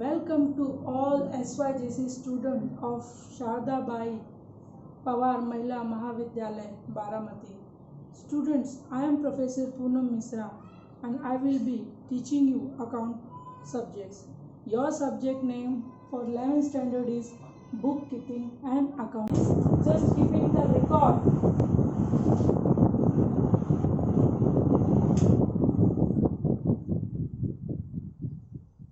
Welcome to all SYJC students of Sharda Bai Pawar Mahila Mahavidyalaya, Baramati. Students, I am Professor Poonam Misra and I will be teaching you account subjects. Your subject name for 11th standard is bookkeeping and accounting. Just keeping the record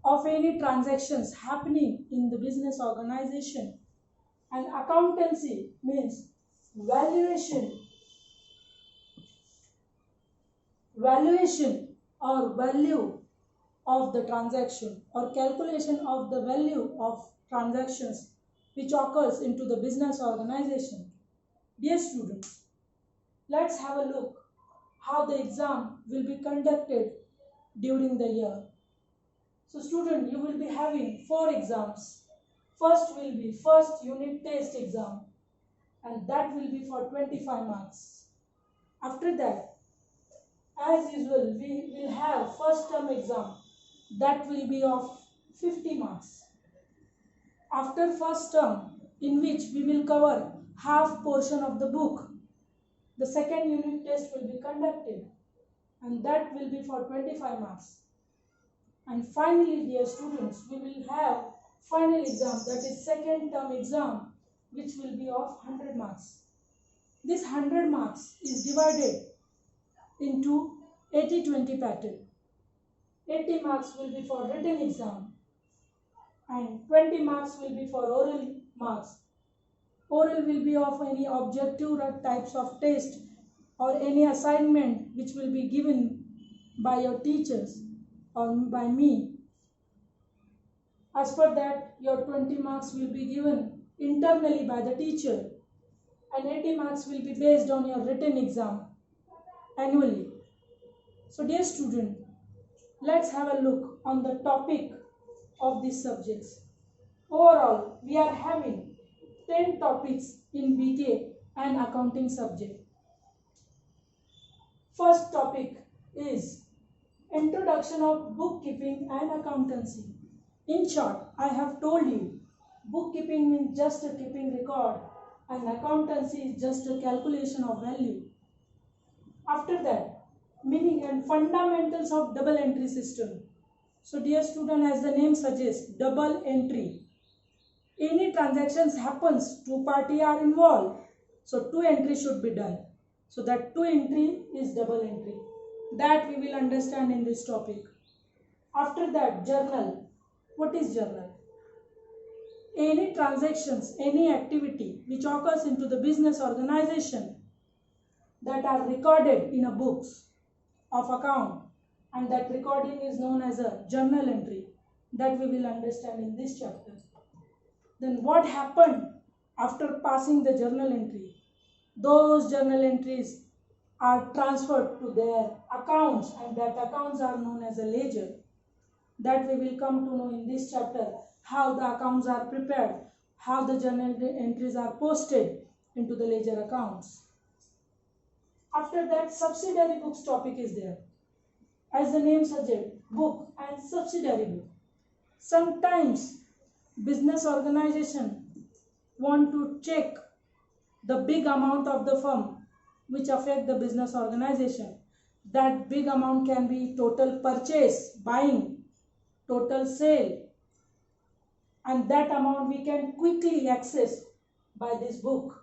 of any transactions happening in the business organization. And accountancy means valuation or value of the transaction or calculation of the value of transactions which occurs into the business organization. Dear students, let's have a look how the exam will be conducted during the year. So student, you will be having 4 exams. First will be first unit test exam and that will be for 25 marks. After that, as usual, we will have first term exam that will be of 50 marks. After first term, in which we will cover half portion of the book, the second unit test will be conducted and that will be for 25 marks. And finally, dear students, we will have final exam, that is second term exam, which will be of 100 marks. This 100 marks is divided into 80-20 pattern. 80 marks will be for written exam and 20 marks will be for oral marks. Oral will be of any objective types of test or any assignment which will be given by your teachers or by me. As per that, your 20 marks will be given internally by the teacher and 80 marks will be based on your written exam annually. So dear student, let's have a look on the topic of these subjects. Overall, we are having 10 topics in BK and accounting subject. First topic is Introduction of Bookkeeping and Accountancy. In short, I have told you, bookkeeping means just a keeping record and accountancy is just a calculation of value. After that, meaning and fundamentals of double entry system. So dear student, as the name suggests, double entry. Any transactions happens, 2 parties are involved. So 2 entries should be done. So that 2 entry is double entry. That we will understand in this topic. After that, journal. What is journal? Any transactions, any activity which occurs into the business organization that are recorded in a books of account and that recording is known as a journal entry. That we will understand in this chapter. Then what happened after passing the journal entry? Those journal entries are transferred to their accounts and that accounts are known as a ledger. That we will come to know in this chapter, how the accounts are prepared, how the journal entries are posted into the ledger accounts. After that, subsidiary books topic is there. As the name suggests, book and subsidiary book. Sometimes business organization want to check the big amount of the firm which affect the business organization. That big amount can be total purchase, buying, total sale, and that amount we can quickly access by this book.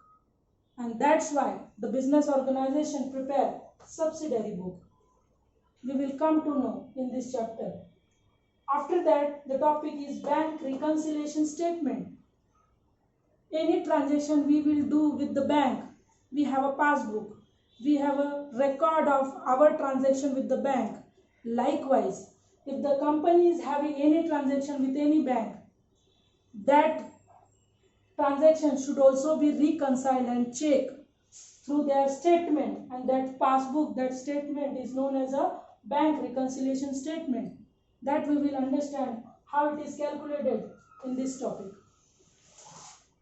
And that's why the business organization prepare subsidiary book. We will come to know in this chapter. After that, the topic is bank reconciliation statement. Any transaction we will do with the bank, we have a passbook. We have a record of our transaction with the bank. Likewise, if the company is having any transaction with any bank, that transaction should also be reconciled and checked through their statement, and that passbook, that statement is known as a bank reconciliation statement. That we will understand how it is calculated in this topic.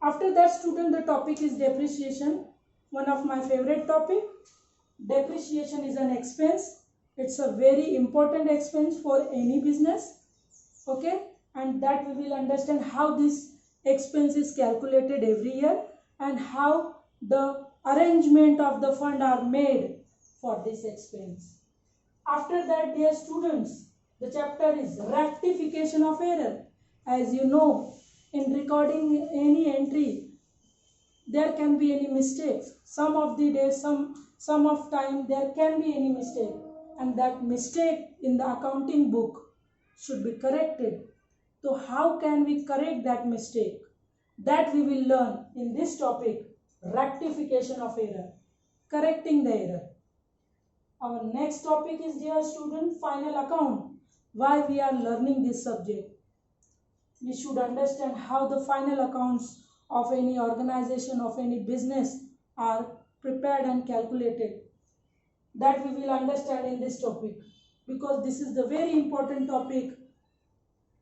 After that, student, the topic is depreciation, one of my favorite topic. Depreciation is an expense. It's a very important expense for any business. Okay. and that we will understand how this expense is calculated every year and how the arrangement of the fund are made for this expense. After that, dear students, the chapter is rectification of error. As you know, in recording any entry, there can be any mistakes. Some of the days, some of time there can be any mistake, and that mistake in the accounting book should be corrected. So how can we correct that mistake? That we will learn in this topic, rectification of error, correcting the error. Our next topic is, dear student, final account. Why we are learning this subject? We should understand how the final accounts of any organization, of any business are prepared and calculated. That we will understand in this topic, because this is the very important topic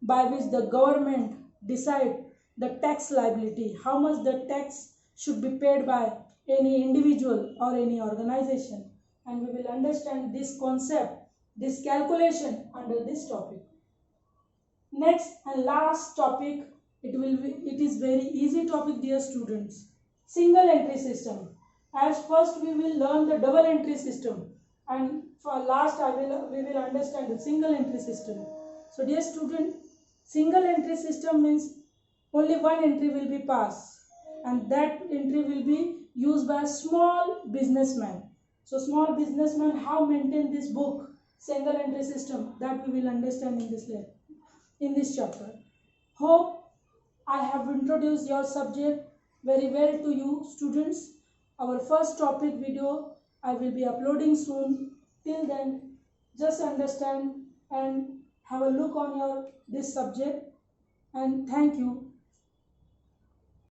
by which the government decide the tax liability, how much the tax should be paid by any individual or any organization. And we will understand this concept, this calculation under this topic. Next and last topic, it is very easy topic, dear students. Single entry system. As first we will learn the double entry system, and for last we will understand the single entry system. So dear student, single entry system means only one entry will be passed, and that entry will be used by a small businessman. So small businessman how maintain this book, single entry system, that we will understand in this chapter. Hope I have introduced your subject very well to you students. Our first topic video I will be uploading soon. Till then, just understand and have a look on your this subject, and thank you.